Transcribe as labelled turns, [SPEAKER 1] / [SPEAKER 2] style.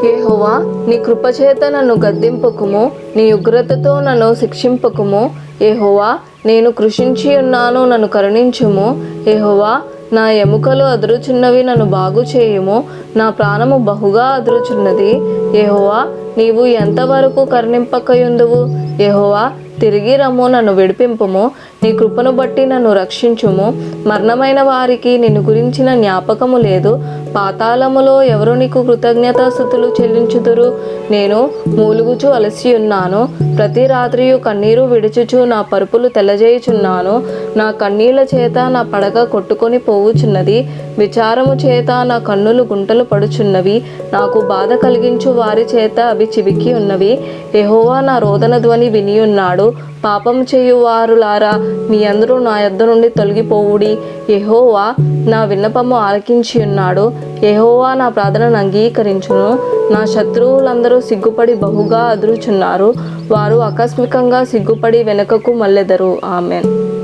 [SPEAKER 1] యెహోవా, నీ కృపచేత నన్ను గద్దింపకుము, నీ ఉగ్రతతో నన్ను శిక్షింపకుము. యెహోవా, నేను కృషించి ఉన్నాను, నన్ను కరుణించుము. యెహోవా, నా ఎముకలు అదురుచున్నవి, నన్ను బాగు చేయుము. నా ప్రాణము బహుగా అదురుచున్నది. యెహోవా, నీవు ఎంతవరకు కరుణింపకయుందువు? యెహోవా, తిరిగి రమ్ము, నన్ను విడిపింపుము. నీ కృపను బట్టి నన్ను రక్షించుము. మరణమైన వారికి నిన్ను గురించిన జ్ఞాపకము లేదు. పాతాళములో ఎవరు నీకు కృతజ్ఞతాస్తుతులు చెల్లించుదురు? నేను మూలుగుచు అలసి ఉన్నాను. ప్రతి రాత్రియు కన్నీరు విడుచుచు నా పరుపులు తెల్లజేయుచున్నాను. నా కన్నీళ్ల చేత నా పడక కొట్టుకొని పోవుచున్నది. విచారము చేత నా కన్నులు గుంటలు పడుచున్నవి. నాకు బాధ కలిగించు వారి చేత అవి చివికి ఉన్నవి. యెహోవా నా రోదన ధ్వని వినియున్నాడు. పాపం చేయువారులారా, మీ అందరూ నా యొద్ద నుండి తొలగిపోవుడి. యెహోవా నా విన్నపము ఆలకించి ఉన్నాడు. యెహోవా నా ప్రార్థనను అంగీకరించును. నా శత్రువులందరూ సిగ్గుపడి బహుగా అదురుచున్నారు. వారు ఆకస్మికంగా సిగ్గుపడి వెనుకకు మల్లెదరు. ఆమెన్.